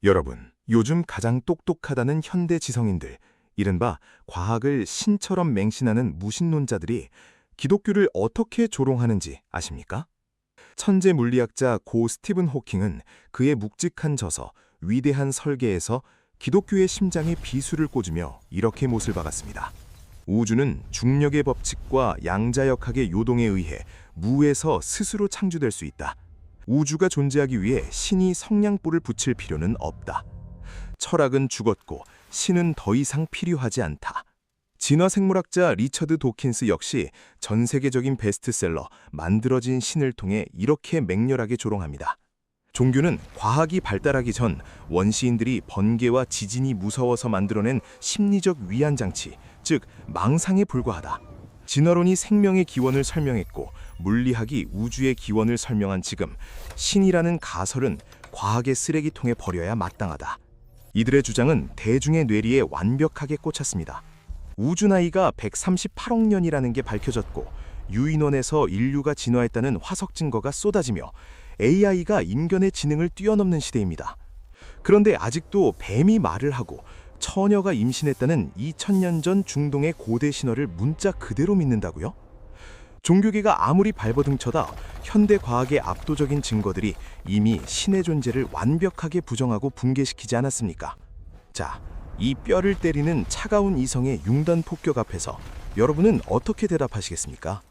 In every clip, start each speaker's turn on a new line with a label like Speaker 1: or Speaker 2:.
Speaker 1: 여러분, 요즘 가장 똑똑하다는 현대 지성인들, 이른바 과학을 신처럼 맹신하는 무신론자들이 기독교를 어떻게 조롱하는지 아십니까? 천재 물리학자 고 스티븐 호킹은 그의 묵직한 저서 위대한 설계에서 기독교의 심장에 비수를 꽂으며 이렇게 못을 박았습니다. 우주는 중력의 법칙과 양자역학의 요동에 의해 무에서 스스로 창조될 수 있다. 우주가 존재하기 위해 신이 성냥불을 붙일 필요는 없다. 철학은 죽었고 신은 더 이상 필요하지 않다. 진화생물학자 리처드 도킨스 역시 전 세계적인 베스트셀러 만들어진 신을 통해 이렇게 맹렬하게 조롱합니다. 종교는 과학이 발달하기 전 원시인들이 번개와 지진이 무서워서 만들어낸 심리적 위안장치, 즉 망상에 불과하다. 진화론이 생명의 기원을 설명했고 물리학이 우주의 기원을 설명한 지금 신이라는 가설은 과학의 쓰레기통에 버려야 마땅하다. 이들의 주장은 대중의 뇌리에 완벽하게 꽂혔습니다. 우주 나이가 138억 년이라는 게 밝혀졌고 유인원에서 인류가 진화했다는 화석 증거가 쏟아지며 AI가 인간의 지능을 뛰어넘는 시대입니다. 그런데 아직도 뱀이 말을 하고 처녀가 임신했다는 2000년 전 중동의 고대 신화를 문자 그대로 믿는다고요? 종교계가 아무리 발버둥쳐다 현대 과학의 압도적인 증거들이 이미 신의 존재를 완벽하게 부정하고 붕괴시키지 않았습니까? 자, 이 뼈를 때리는 차가운 이성의 융단 폭격 앞에서 여러분은 어떻게 대답하시겠습니까?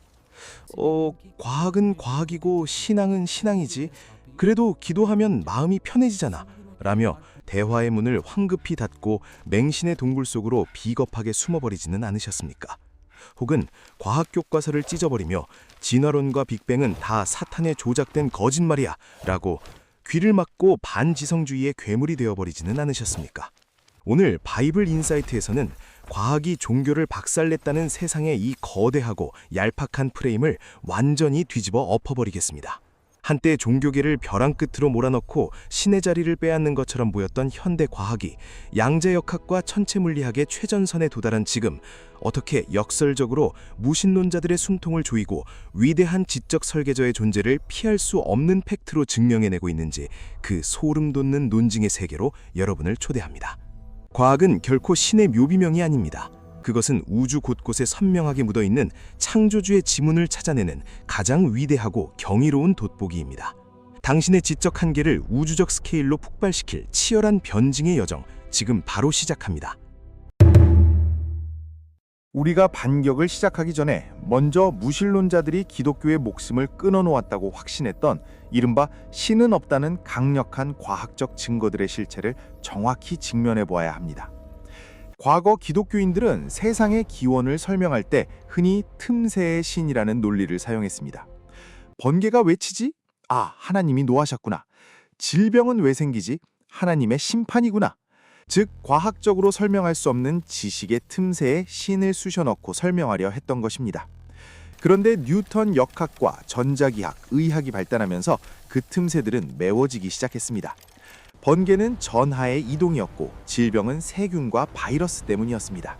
Speaker 1: 과학은 과학이고 신앙은 신앙이지. 그래도 기도하면 마음이 편해지잖아. 라며 대화의 문을 황급히 닫고 맹신의 동굴 속으로 비겁하게 숨어버리지는 않으셨습니까? 혹은 과학 교과서를 찢어버리며 진화론과 빅뱅은 다 사탄의 조작된 거짓말이야 라고 귀를 막고 반지성주의의 괴물이 되어버리지는 않으셨습니까? 오늘 바이블 인사이트에서는 과학이 종교를 박살냈다는 세상의 이 거대하고 얄팍한 프레임을 완전히 뒤집어 엎어버리겠습니다. 한때 종교계를 벼랑 끝으로 몰아넣고 신의 자리를 빼앗는 것처럼 보였던 현대 과학이 양자역학과 천체물리학의 최전선에 도달한 지금 어떻게 역설적으로 무신론자들의 숨통을 조이고 위대한 지적 설계자의 존재를 피할 수 없는 팩트로 증명해내고 있는지 그 소름 돋는 논증의 세계로 여러분을 초대합니다. 과학은 결코 신의 묘비명이 아닙니다. 그것은 우주 곳곳에 선명하게 묻어있는 창조주의 지문을 찾아내는 가장 위대하고 경이로운 돋보기입니다. 당신의 지적 한계를 우주적 스케일로 폭발시킬 치열한 변증의 여정, 지금 바로 시작합니다.
Speaker 2: 우리가 반격을 시작하기 전에 먼저 무신론자들이 기독교의 목숨을 끊어놓았다고 확신했던 이른바 신은 없다는 강력한 과학적 증거들의 실체를 정확히 직면해 보아야 합니다. 과거 기독교인들은 세상의 기원을 설명할 때 흔히 틈새의 신이라는 논리를 사용했습니다. 번개가 왜 치지? 아, 하나님이 노하셨구나. 질병은 왜 생기지? 하나님의 심판이구나. 즉, 과학적으로 설명할 수 없는 지식의 틈새에 신을 쑤셔넣고 설명하려 했던 것입니다. 그런데 뉴턴 역학과 전자기학, 의학이 발달하면서 그 틈새들은 메워지기 시작했습니다. 번개는 전하의 이동이었고 질병은 세균과 바이러스 때문이었습니다.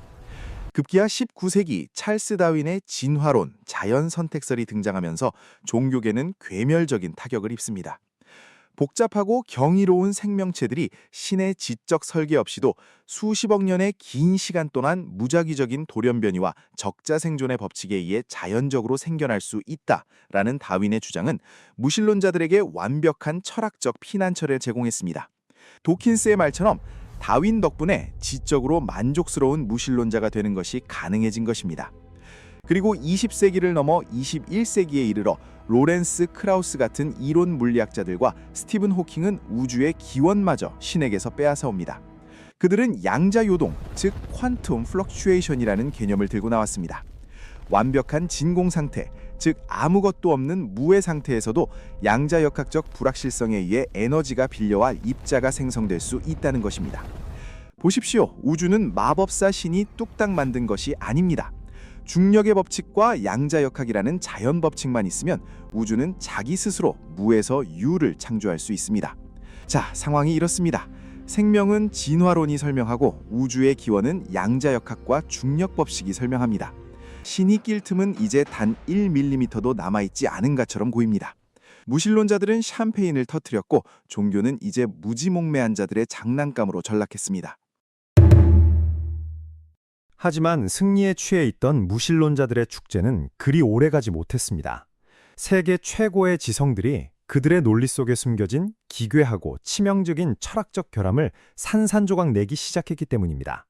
Speaker 2: 급기야 19세기 찰스 다윈의 진화론, 자연 선택설이 등장하면서 종교계는 괴멸적인 타격을 입습니다. 복잡하고 경이로운 생명체들이 신의 지적 설계 없이도 수십억 년의 긴 시간 동안 무작위적인 돌연변이와 적자생존의 법칙에 의해 자연적으로 생겨날 수 있다라는 다윈의 주장은 무신론자들에게 완벽한 철학적 피난처를 제공했습니다. 도킨스의 말처럼 다윈 덕분에 지적으로 만족스러운 무신론자가 되는 것이 가능해진 것입니다. 그리고 20세기를 넘어 21세기에 이르러 로렌스 크라우스 같은 이론 물리학자들과 스티븐 호킹은 우주의 기원마저 신에게서 빼앗아 옵니다. 그들은 양자요동, 즉 퀀텀 플럭추에이션이라는 개념을 들고 나왔습니다. 완벽한 진공 상태, 즉 아무것도 없는 무의 상태에서도 양자역학적 불확실성에 의해 에너지가 빌려와 입자가 생성될 수 있다는 것입니다. 보십시오. 우주는 마법사 신이 뚝딱 만든 것이 아닙니다. 중력의 법칙과 양자역학이라는 자연 법칙만 있으면 우주는 자기 스스로 무에서 유를 창조할 수 있습니다. 자, 상황이 이렇습니다. 생명은 진화론이 설명하고 우주의 기원은 양자역학과 중력 법칙이 설명합니다. 신이 낄 틈은 이제 단 1mm도 남아있지 않은 것처럼 보입니다. 무신론자들은 샴페인을 터뜨렸고 종교는 이제 무지몽매한 자들의 장난감으로 전락했습니다.
Speaker 1: 하지만 승리에 취해 있던 무신론자들의 축제는 그리 오래가지 못했습니다. 세계 최고의 지성들이 그들의 논리 속에 숨겨진 기괴하고 치명적인 철학적 결함을 산산조각 내기 시작했기 때문입니다.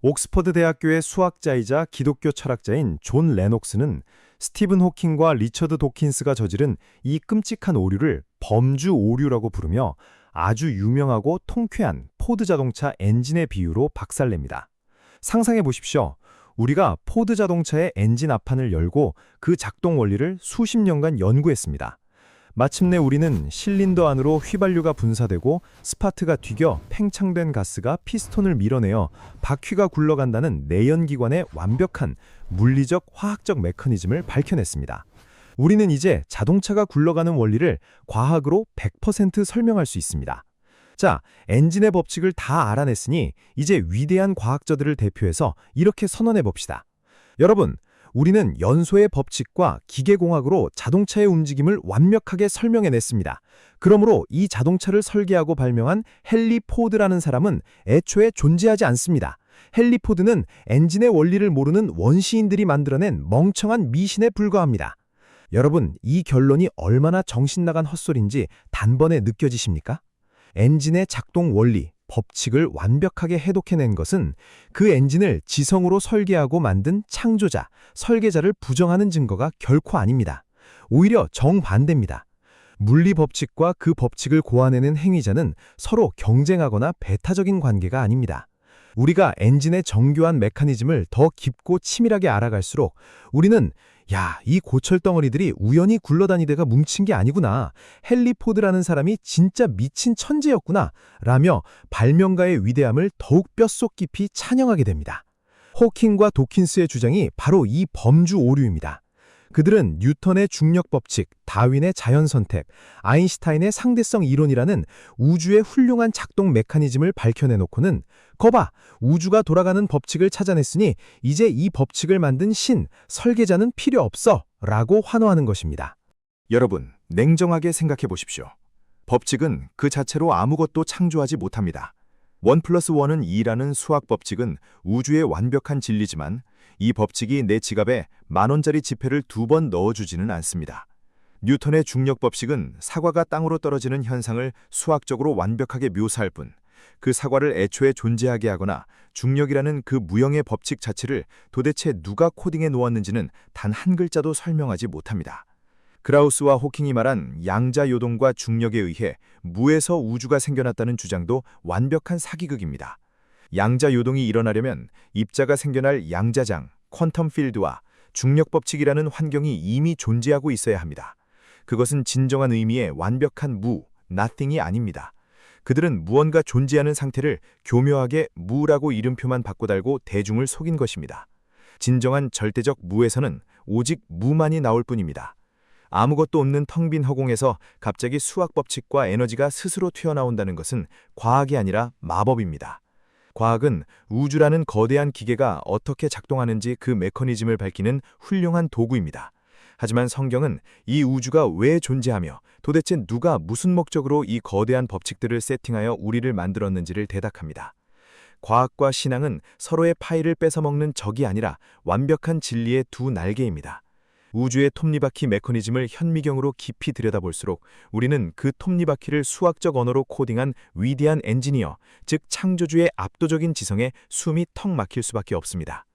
Speaker 1: 옥스퍼드 대학교의 수학자이자 기독교 철학자인 존 레녹스는 스티븐 호킹과 리처드 도킨스가 저지른 이 끔찍한 오류를 범주 오류라고 부르며 아주 유명하고 통쾌한 포드 자동차 엔진의 비유로 박살냅니다. 상상해 보십시오. 우리가 포드 자동차의 엔진 앞판을 열고 그 작동 원리를 수십 년간 연구했습니다. 마침내 우리는 실린더 안으로 휘발유가 분사되고 스파트가 튀겨 팽창된 가스가 피스톤을 밀어내어 바퀴가 굴러간다는 내연기관의 완벽한 물리적 화학적 메커니즘을 밝혀냈습니다. 우리는 이제 자동차가 굴러가는 원리를 과학으로 100% 설명할 수 있습니다. 자, 엔진의 법칙을 다 알아냈으니 이제 위대한 과학자들을 대표해서 이렇게 선언해 봅시다. 여러분, 우리는 연소의 법칙과 기계공학으로 자동차의 움직임을 완벽하게 설명해냈습니다. 그러므로 이 자동차를 설계하고 발명한 헨리 포드라는 사람은 애초에 존재하지 않습니다. 헨리 포드는 엔진의 원리를 모르는 원시인들이 만들어낸 멍청한 미신에 불과합니다. 여러분, 이 결론이 얼마나 정신나간 헛소리인지 단번에 느껴지십니까? 엔진의 작동 원리, 법칙을 완벽하게 해독해낸 것은 그 엔진을 지성으로 설계하고 만든 창조자, 설계자를 부정하는 증거가 결코 아닙니다. 오히려 정반대입니다. 물리 법칙과 그 법칙을 고안해낸 행위자는 서로 경쟁하거나 배타적인 관계가 아닙니다. 우리가 엔진의 정교한 메커니즘을 더 깊고 치밀하게 알아갈수록 우리는 이 고철덩어리들이 우연히 굴러다니다가 뭉친 게 아니구나. 헨리 포드라는 사람이 진짜 미친 천재였구나. 라며 발명가의 위대함을 더욱 뼛속 깊이 찬양하게 됩니다. 호킹과 도킨스의 주장이 바로 이 범주 오류입니다. 그들은 뉴턴의 중력 법칙, 다윈의 자연 선택, 아인슈타인의 상대성 이론이라는 우주의 훌륭한 작동 메커니즘을 밝혀내놓고는 거봐, 우주가 돌아가는 법칙을 찾아냈으니 이제 이 법칙을 만든 신, 설계자는 필요 없어 라고 환호하는 것입니다.
Speaker 2: 여러분, 냉정하게 생각해 보십시오. 법칙은 그 자체로 아무것도 창조하지 못합니다. 1+1은 2라는 수학 법칙은 우주의 완벽한 진리지만 이 법칙이 내 지갑에 10,000원짜리 지폐를 2번 넣어주지는 않습니다. 뉴턴의 중력 법칙은 사과가 땅으로 떨어지는 현상을 수학적으로 완벽하게 묘사할 뿐, 그 사과를 애초에 존재하게 하거나 중력이라는 그 무형의 법칙 자체를 도대체 누가 코딩해 놓았는지는 단 한 글자도 설명하지 못합니다. 그라우스와 호킹이 말한 양자 요동과 중력에 의해 무에서 우주가 생겨났다는 주장도 완벽한 사기극입니다. 양자 요동이 일어나려면 입자가 생겨날 양자장, 퀀텀 필드와 중력 법칙이라는 환경이 이미 존재하고 있어야 합니다. 그것은 진정한 의미의 완벽한 무, nothing이 아닙니다. 그들은 무언가 존재하는 상태를 교묘하게 무라고 이름표만 바꿔달고 대중을 속인 것입니다. 진정한 절대적 무에서는 오직 무만이 나올 뿐입니다. 아무것도 없는 텅 빈 허공에서 갑자기 수학 법칙과 에너지가 스스로 튀어나온다는 것은 과학이 아니라 마법입니다. 과학은 우주라는 거대한 기계가 어떻게 작동하는지 그 메커니즘을 밝히는 훌륭한 도구입니다. 하지만 성경은 이 우주가 왜 존재하며 도대체 누가 무슨 목적으로 이 거대한 법칙들을 세팅하여 우리를 만들었는지를 대답합니다. 과학과 신앙은 서로의 파일을 뺏어먹는 적이 아니라 완벽한 진리의 두 날개입니다. 우주의 톱니바퀴 메커니즘을 현미경으로 깊이 들여다볼수록 우리는 그 톱니바퀴를 수학적 언어로 코딩한 위대한 엔지니어, 즉 창조주의 압도적인 지성에 숨이 턱 막힐 수밖에 없습니다.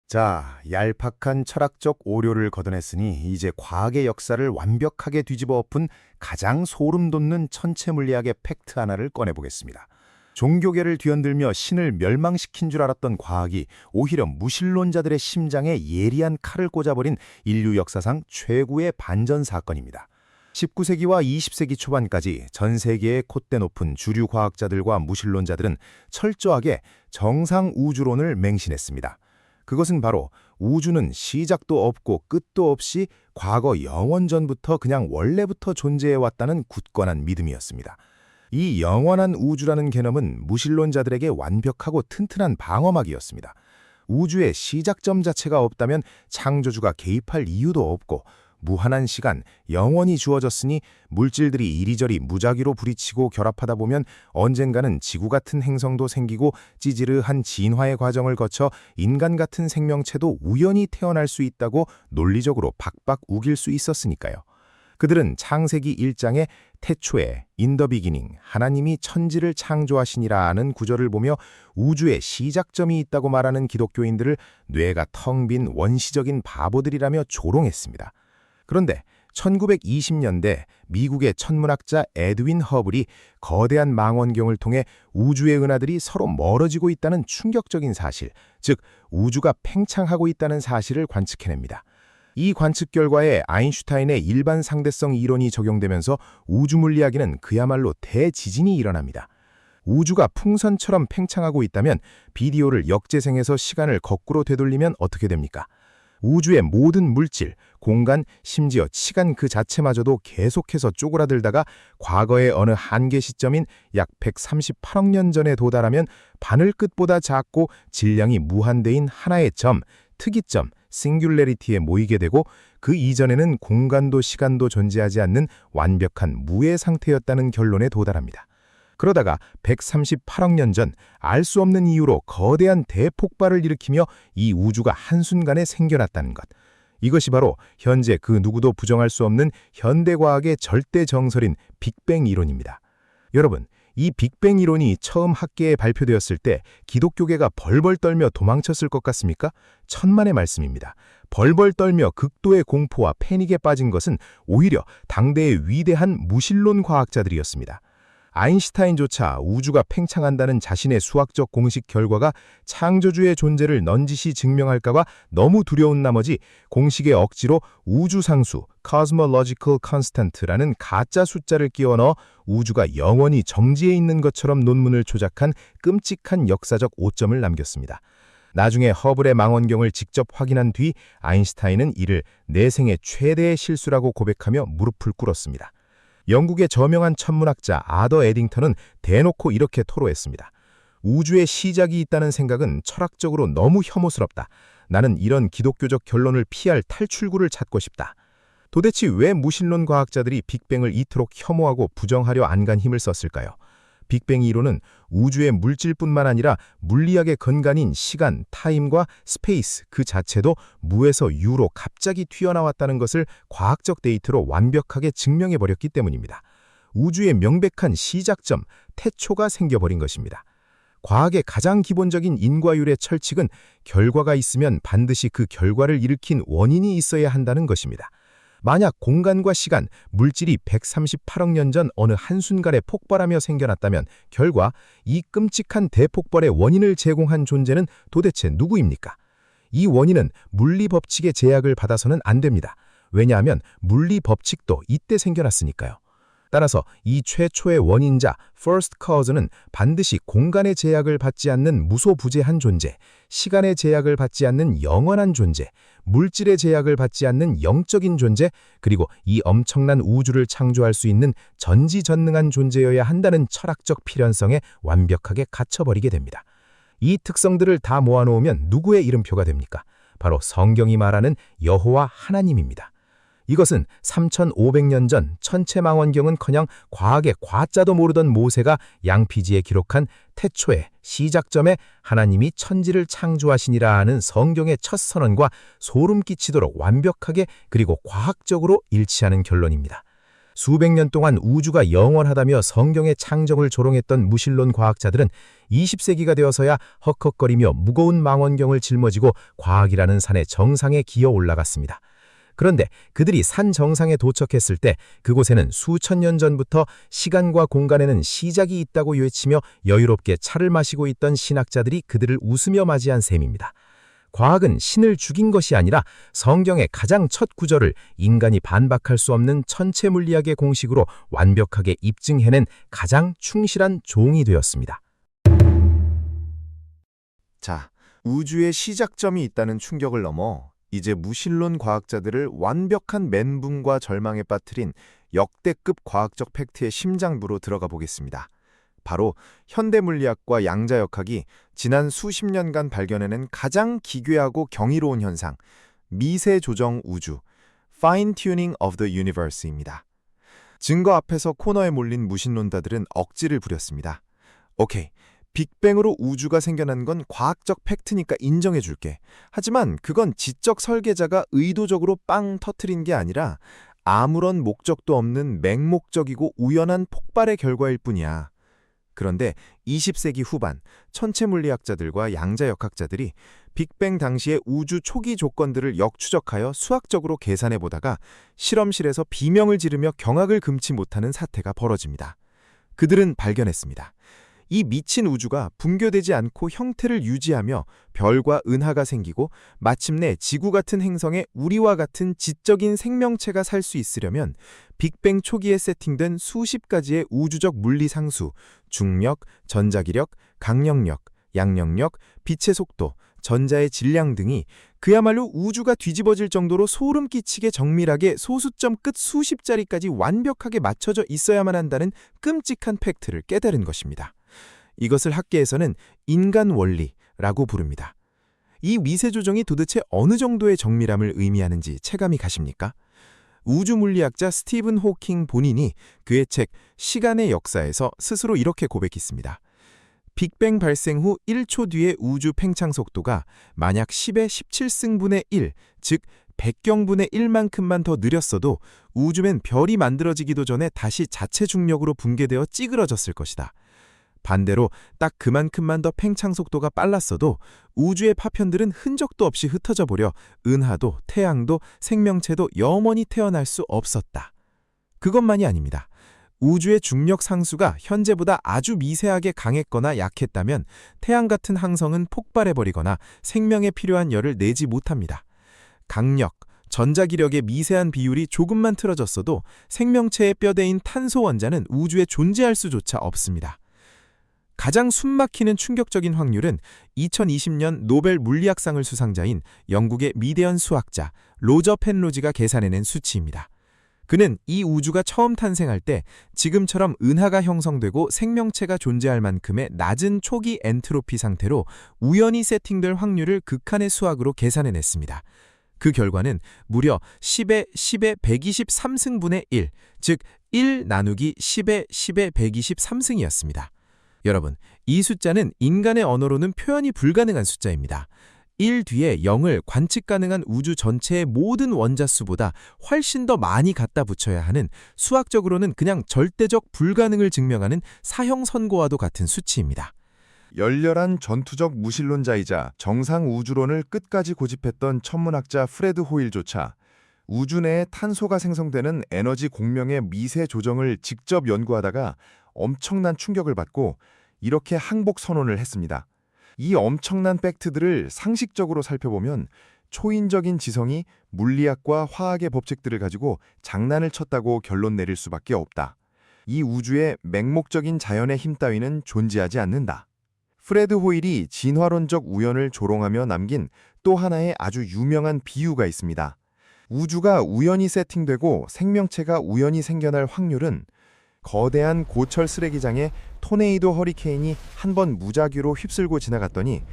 Speaker 3: 자, 얄팍한 철학적 오류를 걷어냈으니 이제 과학의 역사를 완벽하게 뒤집어 엎은 가장 소름 돋는 천체 물리학의 팩트 하나를 꺼내보겠습니다. 종교계를 뒤흔들며 신을 멸망시킨 줄 알았던 과학이 오히려 무신론자들의 심장에 예리한 칼을 꽂아버린 인류 역사상 최고의 반전 사건입니다. 19세기와 20세기 초반까지 전 세계의 콧대 높은 주류 과학자들과 무신론자들은 철저하게 정상 우주론을 맹신했습니다. 그것은 바로 우주는 시작도 없고 끝도 없이 과거 영원 전부터 그냥 원래부터 존재해왔다는 굳건한 믿음이었습니다. 이 영원한 우주라는 개념은 무신론자들에게 완벽하고 튼튼한 방어막이었습니다. 우주의 시작점 자체가 없다면 창조주가 개입할 이유도 없고 무한한 시간, 영원히 주어졌으니 물질들이 이리저리 무작위로 부딪히고 결합하다 보면 언젠가는 지구 같은 행성도 생기고 찌질한 진화의 과정을 거쳐 인간 같은 생명체도 우연히 태어날 수 있다고 논리적으로 박박 우길 수 있었으니까요. 그들은 창세기 1장에 태초에 in the beginning 하나님이 천지를 창조하시니라 하는 구절을 보며 우주의 시작점이 있다고 말하는 기독교인들을 뇌가 텅 빈 원시적인 바보들이라며 조롱했습니다. 그런데 1920년대 미국의 천문학자 에드윈 허블이 거대한 망원경을 통해 우주의 은하들이 서로 멀어지고 있다는 충격적인 사실, 즉 우주가 팽창하고 있다는 사실을 관측해냅니다. 이 관측 결과에 아인슈타인의 일반 상대성 이론이 적용되면서 우주 물리학에는 그야말로 대지진이 일어납니다. 우주가 풍선처럼 팽창하고 있다면 비디오를 역재생해서 시간을 거꾸로 되돌리면 어떻게 됩니까? 우주의 모든 물질, 공간, 심지어 시간 그 자체마저도 계속해서 쪼그라들다가 과거의 어느 한계 시점인 약 138억 년 전에 도달하면 바늘끝보다 작고 질량이 무한대인 하나의 점, 특이점, 싱귤레리티에 모이게 되고 그 이전에는 공간도 시간도 존재하지 않는 완벽한 무의 상태였다는 결론에 도달합니다. 그러다가 138억 년 전 알 수 없는 이유로 거대한 대폭발을 일으키며 이 우주가 한순간에 생겨났다는 것. 이것이 바로 현재 그 누구도 부정할 수 없는 현대과학의 절대 정설인 빅뱅 이론입니다. 여러분, 이 빅뱅 이론이 처음 학계에 발표되었을 때 기독교계가 벌벌 떨며 도망쳤을 것 같습니까? 천만의 말씀입니다. 벌벌 떨며 극도의 공포와 패닉에 빠진 것은 오히려 당대의 위대한 무신론 과학자들이었습니다. 아인슈타인조차 우주가 팽창한다는 자신의 수학적 공식 결과가 창조주의 존재를 넌지시 증명할까봐 너무 두려운 나머지 공식에 억지로 우주상수 (cosmological constant라는 가짜 숫자를 끼워 넣어 우주가 영원히 정지해 있는 것처럼 논문을 조작한 끔찍한 역사적 오점을 남겼습니다. 나중에 허블의 망원경을 직접 확인한 뒤 아인슈타인은 이를 내 생애 최대의 실수라고 고백하며 무릎을 꿇었습니다. 영국의 저명한 천문학자 아더 에딩턴은 대놓고 이렇게 토로했습니다. 우주의 시작이 있다는 생각은 철학적으로 너무 혐오스럽다. 나는 이런 기독교적 결론을 피할 탈출구를 찾고 싶다. 도대체 왜 무신론 과학자들이 빅뱅을 이토록 혐오하고 부정하려 안간 힘을 썼을까요? 빅뱅 이론은 우주의 물질뿐만 아니라 물리학의 근간인 시간, 타임과 스페이스 그 자체도 무에서 유로 갑자기 튀어나왔다는 것을 과학적 데이터로 완벽하게 증명해버렸기 때문입니다. 우주의 명백한 시작점, 태초가 생겨버린 것입니다. 과학의 가장 기본적인 인과율의 철칙은 결과가 있으면 반드시 그 결과를 일으킨 원인이 있어야 한다는 것입니다. 만약 공간과 시간, 물질이 138억 년 전 어느 한순간에 폭발하며 생겨났다면 결과 이 끔찍한 대폭발의 원인을 제공한 존재는 도대체 누구입니까? 이 원인은 물리 법칙의 제약을 받아서는 안 됩니다. 왜냐하면 물리 법칙도 이때 생겨났으니까요. 따라서 이 최초의 원인자 first cause는 반드시 공간의 제약을 받지 않는 무소부재한 존재, 시간의 제약을 받지 않는 영원한 존재, 물질의 제약을 받지 않는 영적인 존재, 그리고 이 엄청난 우주를 창조할 수 있는 전지전능한 존재여야 한다는 철학적 필연성에 완벽하게 갇혀버리게 됩니다. 이 특성들을 다 모아놓으면 누구의 이름표가 됩니까? 바로 성경이 말하는 여호와 하나님입니다. 이것은 3,500년 전 천체망원경은커녕 과학의 과자도 모르던 모세가 양피지에 기록한 태초에 시작점에 하나님이 천지를 창조하시니라 하는 성경의 첫 선언과 소름 끼치도록 완벽하게 그리고 과학적으로 일치하는 결론입니다. 수백 년 동안 우주가 영원하다며 성경의 창정을 조롱했던 무신론 과학자들은 20세기가 되어서야 헉헉거리며 무거운 망원경을 짊어지고 과학이라는 산의 정상에 기어 올라갔습니다. 그런데 그들이 산 정상에 도착했을 때 그곳에는 수천 년 전부터 시간과 공간에는 시작이 있다고 외치며 여유롭게 차를 마시고 있던 신학자들이 그들을 웃으며 맞이한 셈입니다. 과학은 신을 죽인 것이 아니라 성경의 가장 첫 구절을 인간이 반박할 수 없는 천체 물리학의 공식으로 완벽하게 입증해낸 가장 충실한 종이 되었습니다.
Speaker 2: 자, 우주의 시작점이 있다는 충격을 넘어 이제 무신론 과학자들을 완벽한 멘붕과 절망에 빠뜨린 역대급 과학적 팩트의 심장부로 들어가 보겠습니다. 바로 현대물리학과 양자역학이 지난 수십 년간 발견해낸 가장 기괴하고 경이로운 현상, 미세조정 우주,
Speaker 3: Fine-Tuning of the Universe입니다. 증거 앞에서 코너에 몰린 무신론자들은 억지를 부렸습니다. 오케이, 빅뱅으로 우주가 생겨난 건 과학적 팩트니까 인정해줄게. 하지만 그건 지적 설계자가 의도적으로 빵 터트린 게 아니라 아무런 목적도 없는 맹목적이고 우연한 폭발의 결과일 뿐이야. 그런데 20세기 후반 천체물리학자들과 양자역학자들이 빅뱅 당시의 우주 초기 조건들을 역추적하여 수학적으로 계산해보다가 실험실에서 비명을 지르며 경악을 금치 못하는 사태가 벌어집니다. 그들은 발견했습니다. 이 미친 우주가 붕괴되지 않고 형태를 유지하며 별과 은하가 생기고 마침내 지구 같은 행성에 우리와 같은 지적인 생명체가 살 수 있으려면 빅뱅 초기에 세팅된 수십 가지의 우주적 물리 상수, 중력, 전자기력, 강력력, 양력력, 빛의 속도, 전자의 질량 등이 그야말로 우주가 뒤집어질 정도로 소름 끼치게 정밀하게 소수점 끝 수십 자리까지 완벽하게 맞춰져 있어야만 한다는 끔찍한 팩트를 깨달은 것입니다. 이것을 학계에서는 인간 원리라고 부릅니다. 이 미세 조정이 도대체 어느 정도의 정밀함을 의미하는지 체감이 가십니까? 우주물리학자 스티븐 호킹 본인이 그의 책 시간의 역사에서 스스로 이렇게 고백했습니다. 빅뱅 발생 후 1초 뒤의 우주 팽창 속도가 만약 10의 17승분의 1, 즉 100경분의 1만큼만 더 느렸어도 우주면 별이 만들어지기도 전에 다시 자체 중력으로 붕괴되어 찌그러졌을 것이다. 반대로 딱 그만큼만 더 팽창 속도가 빨랐어도 우주의 파편들은 흔적도 없이 흩어져 버려 은하도 태양도 생명체도 영원히 태어날 수 없었다. 그것만이 아닙니다. 우주의 중력 상수가 현재보다 아주 미세하게 강했거나 약했다면 태양 같은 항성은 폭발해버리거나 생명에 필요한 열을 내지 못합니다. 강력, 전자기력의 미세한 비율이 조금만 틀어졌어도 생명체의 뼈대인 탄소 원자는 우주에 존재할 수조차 없습니다. 가장 숨막히는 충격적인 확률은 2020년 노벨 물리학상을 수상자인 영국의 미대한 수학자 로저 펜로지가 계산해낸 수치입니다. 그는 이 우주가 처음 탄생할 때 지금처럼 은하가 형성되고 생명체가 존재할 만큼의 낮은 초기 엔트로피 상태로 우연히 세팅될 확률을 극한의 수학으로 계산해냈습니다. 그 결과는 무려 10의 123승분의 1, 즉 1 나누기 10의 123승이었습니다. 여러분, 이 숫자는 인간의 언어로는 표현이 불가능한 숫자입니다. 1 뒤에 0을 관측 가능한 우주 전체의 모든 원자수보다 훨씬 더 많이 갖다 붙여야 하는 수학적으로는 그냥 절대적 불가능을 증명하는 사형 선고와도 같은 수치입니다.
Speaker 2: 열렬한 전투적 무신론자이자 정상 우주론을 끝까지 고집했던 천문학자 프레드 호일조차 우주 내에 탄소가 생성되는 에너지 공명의 미세 조정을 직접 연구하다가 엄청난 충격을 받고 이렇게 항복 선언을 했습니다. 이 엄청난 팩트들을 상식적으로 살펴보면 초인적인 지성이 물리학과 화학의 법칙들을 가지고 장난을 쳤다고 결론 내릴 수밖에 없다. 이 우주에 맹목적인 자연의 힘 따위는 존재하지 않는다. 프레드 호일이 진화론적 우연을 조롱하며 남긴 또 하나의 아주 유명한 비유가 있습니다. 우주가 우연히 세팅되고 생명체가 우연히 생겨날 확률은 거대한 고철 쓰레기장에 토네이도 허리케인이 한 번 무작위로 휩쓸고 지나갔더니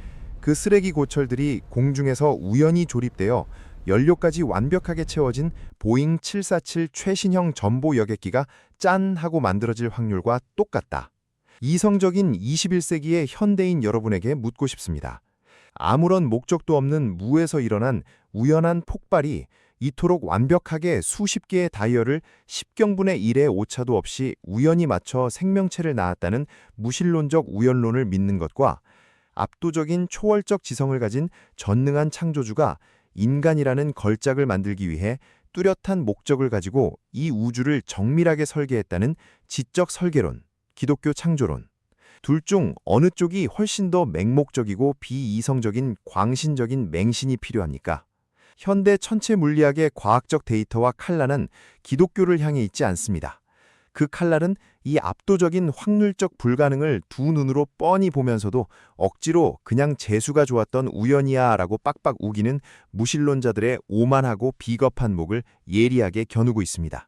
Speaker 2: 그 쓰레기 고철들이 공중에서 우연히 조립되어 연료까지 완벽하게 채워진 보잉 747 최신형 전보 여객기가 짠 하고 만들어질 확률과 똑같다. 이성적인 21세기의 현대인 여러분에게 묻고 싶습니다. 아무런 목적도 없는 무에서 일어난 우연한 폭발이 이토록 완벽하게 수십 개의 다이얼을 10경분의 1의 오차도 없이 우연히 맞춰 생명체를 낳았다는 무신론적 우연론을 믿는 것과 압도적인 초월적 지성을 가진 전능한 창조주가 인간이라는 걸작을 만들기 위해 뚜렷한 목적을 가지고 이 우주를 정밀하게 설계했다는 지적 설계론, 기독교 창조론. 둘 중 어느 쪽이 훨씬 더 맹목적이고 비이성적인 광신적인 맹신이 필요합니까? 현대 천체 물리학의 과학적 데이터와 칼날은 기독교를 향해 있지 않습니다. 그 칼날은 이 압도적인 확률적 불가능을 두 눈으로 뻔히 보면서도 억지로 그냥 재수가 좋았던 우연이야 라고 빡빡 우기는 무신론자들의 오만하고 비겁한 목을 예리하게 겨누고 있습니다.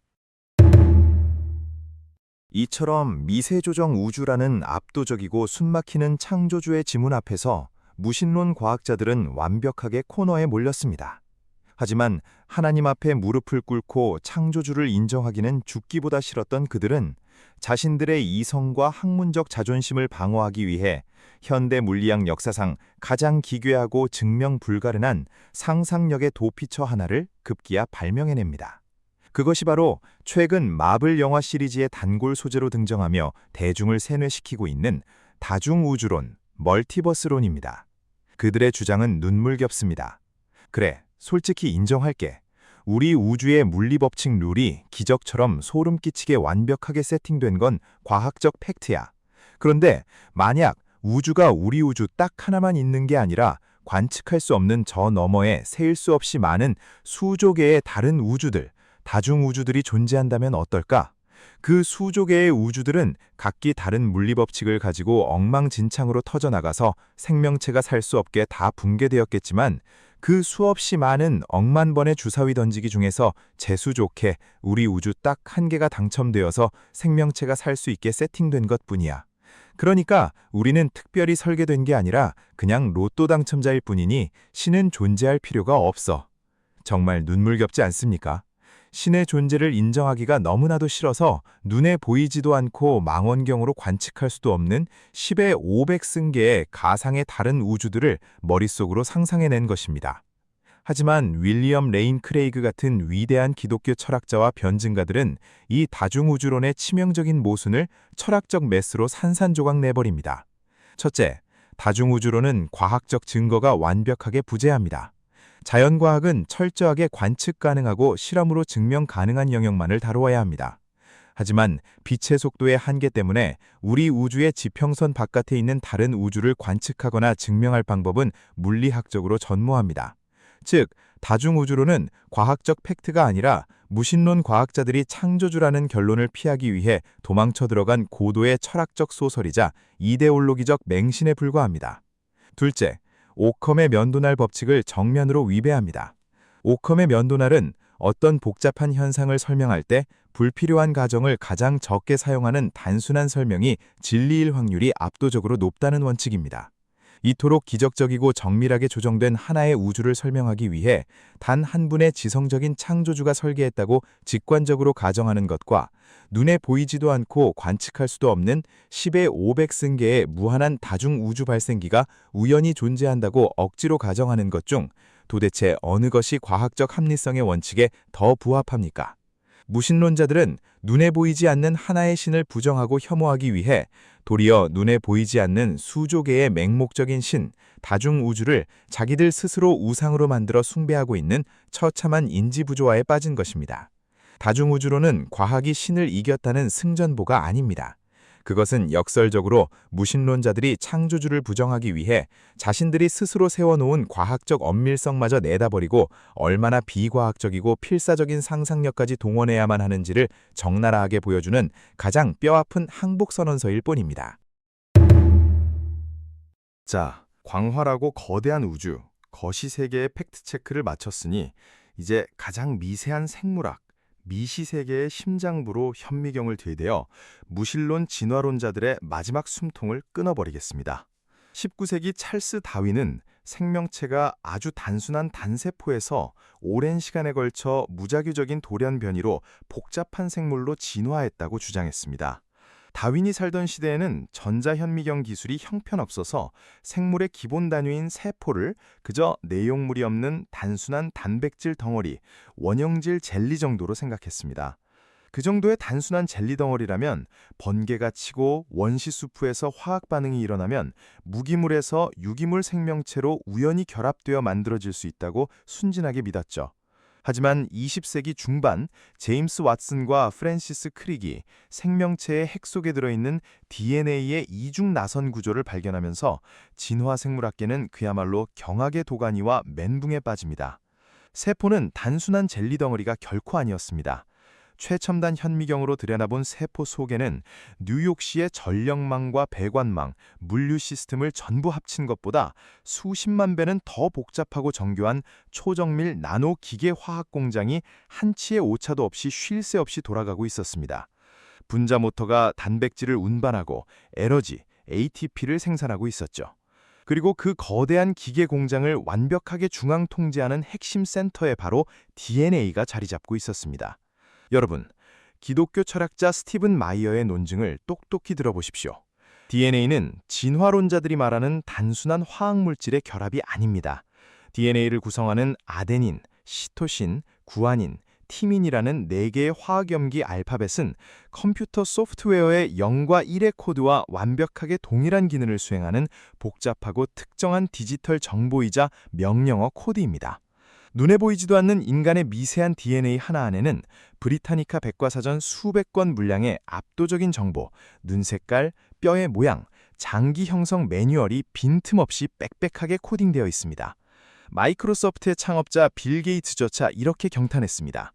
Speaker 2: 이처럼 미세조정 우주라는 압도적이고 숨막히는 창조주의 지문 앞에서 무신론 과학자들은 완벽하게 코너에 몰렸습니다.
Speaker 1: 하지만 하나님 앞에 무릎을 꿇고 창조주를 인정하기는 죽기보다 싫었던 그들은 자신들의 이성과 학문적 자존심을 방어하기 위해 현대 물리학 역사상 가장 기괴하고 증명 불가능한 상상력의 도피처 하나를 급기야 발명해냅니다. 그것이 바로 최근 마블 영화 시리즈의 단골 소재로 등장하며 대중을 세뇌시키고 있는 다중우주론, 멀티버스론입니다. 그들의 주장은 눈물겹습니다. 그래, 솔직히 인정할게. 우리 우주의 물리법칙 룰이 기적처럼 소름 끼치게 완벽하게 세팅된 건 과학적 팩트야. 그런데 만약 우주가 우리 우주 딱 하나만 있는 게 아니라 관측할 수 없는 저 너머에 세일 수 없이 많은 수조 개의 다른 우주들, 다중우주들이 존재한다면 어떨까? 그 수조 개의 우주들은 각기 다른 물리법칙을 가지고 엉망진창으로 터져나가서 생명체가 살 수 없게 다 붕괴되었겠지만 그 수없이 많은 억만 번의 주사위 던지기 중에서 재수 좋게 우리 우주 딱 한 개가 당첨되어서 생명체가 살 수 있게 세팅된 것뿐이야. 그러니까 우리는 특별히 설계된 게 아니라 그냥 로또 당첨자일 뿐이니 신은 존재할 필요가 없어. 정말 눈물겹지 않습니까? 신의 존재를 인정하기가 너무나도 싫어서 눈에 보이지도 않고 망원경으로 관측할 수도 없는 10의 500승계의 가상의 다른 우주들을 머릿속으로 상상해낸 것입니다. 하지만 윌리엄 레인 크레이그 같은 위대한 기독교 철학자와 변증가들은 이 다중우주론의 치명적인 모순을 철학적 메스로 산산조각 내버립니다. 첫째, 다중우주론은 과학적 증거가 완벽하게 부재합니다. 자연과학은 철저하게 관측 가능하고 실험으로 증명 가능한 영역만을 다루어야 합니다. 하지만 빛의 속도의 한계 때문에 우리 우주의 지평선 바깥에 있는 다른 우주를 관측하거나 증명할 방법은 물리학적으로 전무합니다. 즉, 다중우주론은 과학적 팩트가 아니라 무신론 과학자들이 창조주라는 결론을 피하기 위해 도망쳐 들어간 고도의 철학적 소설이자 이데올로기적 맹신에 불과합니다. 둘째, 오컴의 면도날 법칙을 정면으로 위배합니다. 오컴의 면도날은 어떤 복잡한 현상을 설명할 때 불필요한 가정을 가장 적게 사용하는 단순한 설명이 진리일 확률이 압도적으로 높다는 원칙입니다. 이토록 기적적이고 정밀하게 조정된 하나의 우주를 설명하기 위해 단 한 분의 지성적인 창조주가 설계했다고 직관적으로 가정하는 것과 눈에 보이지도 않고 관측할 수도 없는 10의 500승계의 무한한 다중우주 발생기가 우연히 존재한다고 억지로 가정하는 것 중 도대체 어느 것이 과학적 합리성의 원칙에 더 부합합니까? 무신론자들은 눈에 보이지 않는 하나의 신을 부정하고 혐오하기 위해 도리어 눈에 보이지 않는 수조 개의 맹목적인 신, 다중우주를 자기들 스스로 우상으로 만들어 숭배하고 있는 처참한 인지부조화에 빠진 것입니다. 다중우주론은 과학이 신을 이겼다는 승전보가 아닙니다. 그것은 역설적으로 무신론자들이 창조주를 부정하기 위해 자신들이 스스로 세워놓은 과학적 엄밀성마저 내다버리고 얼마나 비과학적이고 필사적인 상상력까지 동원해야만 하는지를 적나라하게 보여주는 가장 뼈아픈 항복선언서일 뿐입니다.
Speaker 2: 자, 광활하고 거대한 우주, 거시세계의 팩트체크를 마쳤으니 이제 가장 미세한 생물학, 미시세계의 심장부로 현미경을 되대어 무신론 진화론자들의 마지막 숨통을 끊어버리겠습니다. 19세기 찰스 다윈은 생명체가 아주 단순한 단세포에서 오랜 시간에 걸쳐 무자규적인 돌연 변이로 복잡한 생물로 진화했다고 주장했습니다. 다윈이 살던 시대에는 전자현미경 기술이 형편없어서 생물의 기본 단위인 세포를 그저 내용물이 없는 단순한 단백질 덩어리, 원형질 젤리 정도로 생각했습니다. 그 정도의 단순한 젤리 덩어리라면 번개가 치고 원시수프에서 화학 반응이 일어나면 무기물에서 유기물 생명체로 우연히 결합되어 만들어질 수 있다고 순진하게 믿었죠. 하지만 20세기 중반 제임스 왓슨과 프랜시스 크릭이 생명체의 핵 속에 들어있는 DNA의 이중 나선 구조를 발견하면서 진화생물학계는 그야말로 경악의 도가니와 멘붕에 빠집니다. 세포는 단순한 젤리 덩어리가 결코 아니었습니다. 최첨단 현미경으로 들여다본 세포 속에는 뉴욕시의 전력망과 배관망, 물류 시스템을 전부 합친 것보다 수십만 배는 더 복잡하고 정교한 초정밀 나노 기계 화학 공장이 한치의 오차도 없이 쉴 새 없이 돌아가고 있었습니다. 분자 모터가 단백질을 운반하고 에너지, ATP를 생산하고 있었죠.
Speaker 1: 그리고 그 거대한 기계 공장을 완벽하게 중앙 통제하는 핵심 센터에 바로 DNA가 자리 잡고 있었습니다. 여러분, 기독교 철학자 스티븐 마이어의 논증을 똑똑히 들어보십시오. DNA는 진화론자들이 말하는 단순한 화학물질의 결합이 아닙니다. DNA를 구성하는 아데닌, 시토신, 구아닌, 티민이라는 4개의 화학염기 알파벳은 컴퓨터 소프트웨어의 0과 1의 코드와 완벽하게 동일한 기능을 수행하는 복잡하고 특정한 디지털 정보이자 명령어 코드입니다. 눈에 보이지도 않는 인간의 미세한 DNA 하나 안에는 브리타니카 백과사전 수백 권 분량의 압도적인 정보, 눈 색깔, 뼈의 모양, 장기 형성 매뉴얼이 빈틈없이 빽빽하게 코딩되어 있습니다. 마이크로소프트의 창업자 빌 게이츠조차 이렇게 경탄했습니다.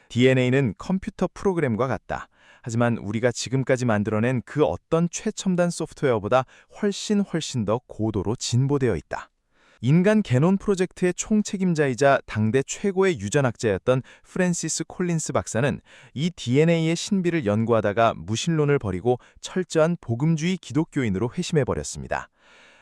Speaker 1: DNA는 컴퓨터 프로그램과 같다. 하지만 우리가 지금까지 만들어낸 그 어떤 최첨단 소프트웨어보다 훨씬 더 고도로 진보되어 있다. 인간 개논 프로젝트의 총책임자이자 당대 최고의 유전학자였던 프랜시스 콜린스 박사는 이 DNA의 신비를 연구하다가 무신론을 버리고 철저한 복음주의 기독교인으로 회심해버렸습니다.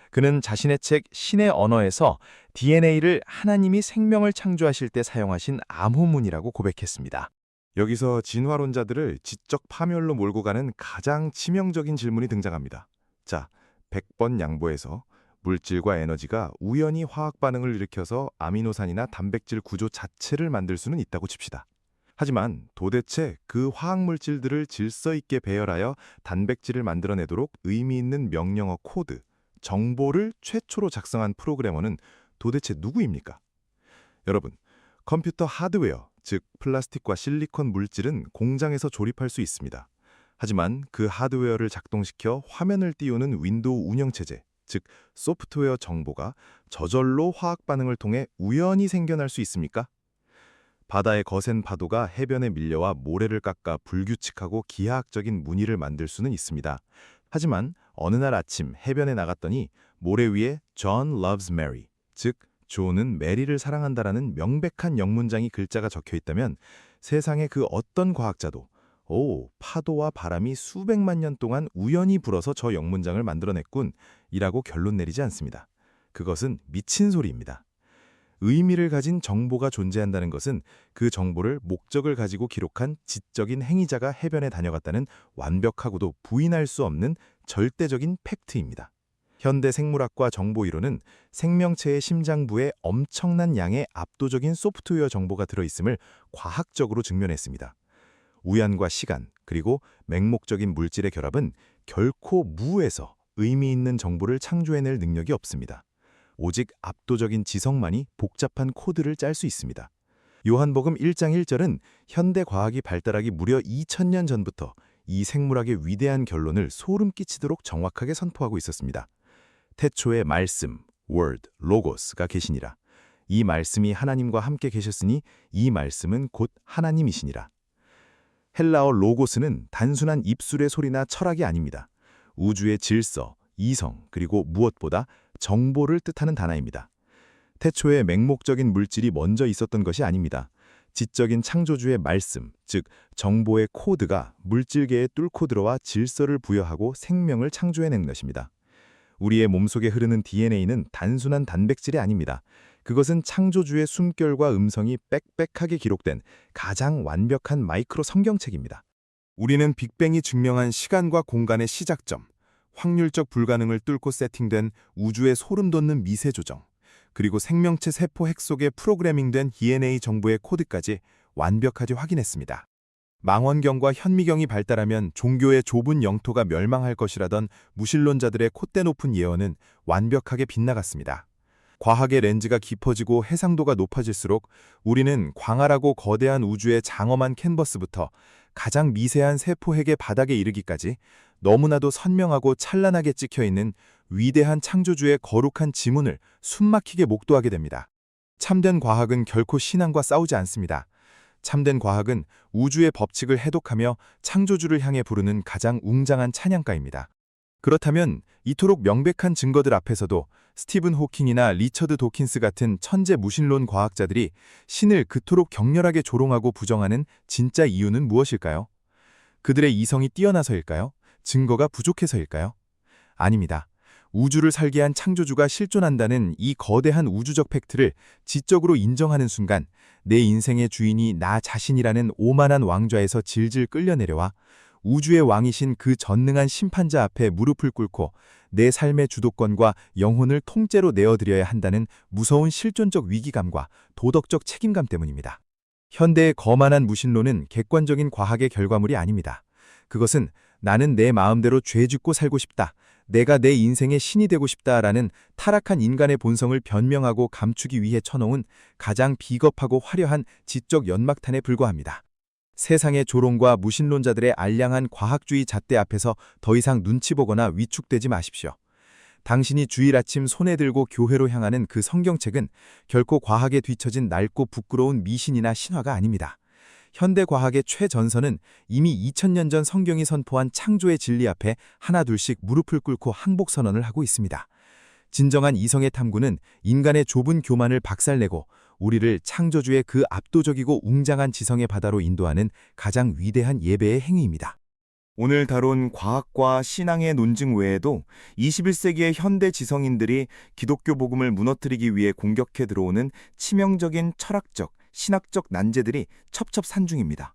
Speaker 1: 그는 자신의 책 신의 언어에서 DNA를 하나님이 생명을 창조하실 때 사용하신 암호문이라고 고백했습니다.
Speaker 2: 여기서 진화론자들을 지적 파멸로 몰고 가는 가장 치명적인 질문이 등장합니다. 자, 100번 양보해서 물질과 에너지가 우연히 화학 반응을 일으켜서 아미노산이나 단백질 구조 자체를 만들 수는 있다고 칩시다. 하지만 도대체 그 화학물질들을 질서 있게 배열하여 단백질을 만들어내도록 의미 있는 명령어 코드, 정보를 최초로 작성한 프로그래머는 도대체 누구입니까? 여러분, 컴퓨터 하드웨어, 즉 플라스틱과 실리콘 물질은 공장에서 조립할 수 있습니다. 하지만 그 하드웨어를 작동시켜 화면을 띄우는 윈도우 운영체제, 즉 소프트웨어 정보가 저절로 화학 반응을 통해 우연히 생겨날 수 있습니까? 바다의 거센 파도가 해변에 밀려와 모래를 깎아 불규칙하고 기하학적인 무늬를 만들 수는 있습니다. 하지만 어느 날 아침 해변에 나갔더니 모래 위에 John loves Mary, 즉 존은 메리를 사랑한다라는 명백한 영문장이 글자가 적혀 있다면 세상의 그 어떤 과학자도 파도와 바람이 수백만 년 동안 우연히 불어서 저 영문장을 만들어냈군 이라고 결론 내리지 않습니다. 그것은 미친 소리입니다. 의미를 가진 정보가 존재한다는 것은 그 정보를 목적을 가지고 기록한 지적인 행위자가 해변에 다녀갔다는 완벽하고도 부인할 수 없는 절대적인 팩트입니다. 현대 생물학과 정보이론은 생명체의 심장부에 엄청난 양의 압도적인 소프트웨어 정보가 들어있음을 과학적으로 증명했습니다. 우연과 시간, 그리고 맹목적인 물질의 결합은 결코 무에서 의미 있는 정보를 창조해낼 능력이 없습니다. 오직 압도적인 지성만이 복잡한 코드를 짤 수 있습니다. 요한복음 1장 1절은 현대 과학이 발달하기 무려 2000년 전부터 이 생물학의 위대한 결론을 소름 끼치도록 정확하게 선포하고 있었습니다. 태초에 말씀, word, 로고스가 계시니라. 이 말씀이 하나님과 함께 계셨으니 이 말씀은 곧 하나님이시니라. 헬라어 로고스는 단순한 입술의 소리나 철학이 아닙니다. 우주의 질서, 이성, 그리고 무엇보다 정보를 뜻하는 단어입니다. 태초에 맹목적인 물질이 먼저 있었던 것이 아닙니다. 지적인 창조주의 말씀, 즉 정보의 코드가 물질계에 뚫고 들어와 질서를 부여하고 생명을 창조해낸 것입니다. 우리의 몸속에 흐르는 DNA는 단순한 단백질이 아닙니다. 그것은 창조주의 숨결과 음성이 빽빽하게 기록된 가장 완벽한 마이크로 성경책입니다. 우리는 빅뱅이 증명한 시간과 공간의 시작점, 확률적 불가능을 뚫고 세팅된 우주의 소름 돋는 미세 조정, 그리고 생명체 세포 핵 속에 프로그래밍된 DNA 정보의 코드까지 완벽하게 확인했습니다. 망원경과 현미경이 발달하면 종교의 좁은 영토가 멸망할 것이라던 무신론자들의 콧대 높은 예언은 완벽하게 빗나갔습니다. 과학의 렌즈가 깊어지고 해상도가 높아질수록 우리는 광활하고 거대한 우주의 장엄한 캔버스부터 가장 미세한 세포 핵의 바닥에 이르기까지 너무나도 선명하고 찬란하게 찍혀있는 위대한 창조주의 거룩한 지문을 숨막히게 목도하게 됩니다. 참된 과학은 결코 신앙과 싸우지 않습니다. 참된 과학은 우주의 법칙을 해독하며 창조주를 향해 부르는 가장 웅장한 찬양가입니다. 그렇다면 이토록 명백한 증거들 앞에서도 스티븐 호킹이나 리처드 도킨스 같은 천재 무신론 과학자들이 신을 그토록 격렬하게 조롱하고 부정하는 진짜 이유는 무엇일까요? 그들의 이성이 뛰어나서일까요? 증거가 부족해서일까요? 아닙니다.
Speaker 1: 우주를 설계한 창조주가 실존한다는 이 거대한 우주적 팩트를 지적으로 인정하는 순간 내 인생의 주인이 나 자신이라는 오만한 왕좌에서 질질 끌려내려와 우주의 왕이신 그 전능한 심판자 앞에 무릎을 꿇고 내 삶의 주도권과 영혼을 통째로 내어드려야 한다는 무서운 실존적 위기감과 도덕적 책임감 때문입니다. 현대의 거만한 무신론은 객관적인 과학의 결과물이 아닙니다. 그것은 나는 내 마음대로 죄짓고 살고 싶다, 내가 내 인생의 신이 되고 싶다라는 타락한 인간의 본성을 변명하고 감추기 위해 쳐놓은 가장 비겁하고 화려한 지적 연막탄에 불과합니다. 세상의 조롱과 무신론자들의 알량한 과학주의 잣대 앞에서 더 이상 눈치 보거나 위축되지 마십시오. 당신이 주일 아침 손에 들고 교회로 향하는 그 성경책은 결코 과학에 뒤처진 낡고 부끄러운 미신이나 신화가 아닙니다. 현대 과학의 최전선은 이미 2000년 전 성경이 선포한 창조의 진리 앞에 하나둘씩 무릎을 꿇고 항복선언을 하고 있습니다. 진정한 이성의 탐구는 인간의 좁은 교만을 박살내고 우리를 창조주의 그 압도적이고 웅장한 지성의 바다로 인도하는 가장 위대한 예배의 행위입니다.
Speaker 2: 오늘 다룬 과학과 신앙의 논증 외에도 21세기의 현대 지성인들이 기독교 복음을 무너뜨리기 위해 공격해 들어오는 치명적인 철학적, 신학적 난제들이 첩첩산중입니다.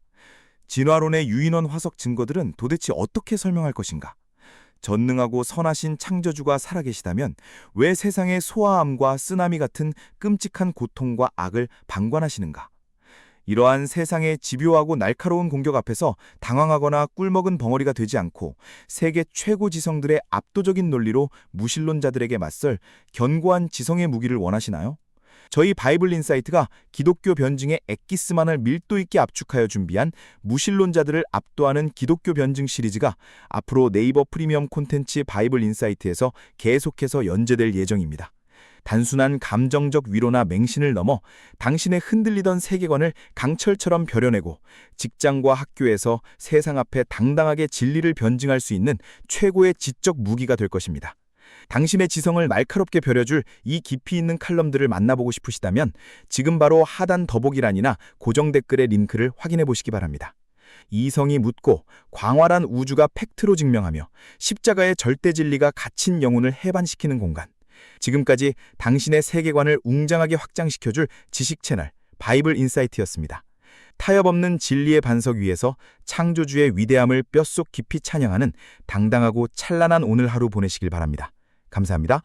Speaker 2: 진화론의 유인원 화석 증거들은 도대체 어떻게 설명할 것인가? 전능하고 선하신 창조주가 살아계시다면 왜 세상의 소아암과 쓰나미 같은 끔찍한 고통과 악을 방관하시는가? 이러한 세상의 집요하고 날카로운 공격 앞에서 당황하거나 꿀먹은 벙어리가 되지 않고 세계 최고 지성들의 압도적인 논리로 무신론자들에게 맞설 견고한 지성의 무기를 원하시나요? 저희 바이블 인사이트가 기독교 변증의 엑기스만을 밀도 있게 압축하여 준비한 무신론자들을 압도하는 기독교 변증 시리즈가 앞으로 네이버 프리미엄 콘텐츠 바이블 인사이트에서 계속해서 연재될 예정입니다. 단순한 감정적 위로나 맹신을 넘어 당신의 흔들리던 세계관을 강철처럼 벼려내고 직장과 학교에서 세상 앞에 당당하게 진리를 변증할 수 있는 최고의 지적 무기가 될 것입니다. 당신의 지성을 날카롭게 벼려줄 이 깊이 있는 칼럼들을 만나보고 싶으시다면 지금 바로 하단 더보기란이나 고정 댓글의 링크를 확인해 보시기 바랍니다. 이성이 묻고 광활한 우주가 팩트로 증명하며 십자가의 절대 진리가 갇힌 영혼을 해반시키는 공간. 지금까지 당신의 세계관을 웅장하게 확장시켜줄 지식 채널 바이블 인사이트였습니다. 타협 없는 진리의 반석 위에서 창조주의 위대함을 뼛속 깊이 찬양하는 당당하고 찬란한 오늘 하루 보내시길 바랍니다. 감사합니다.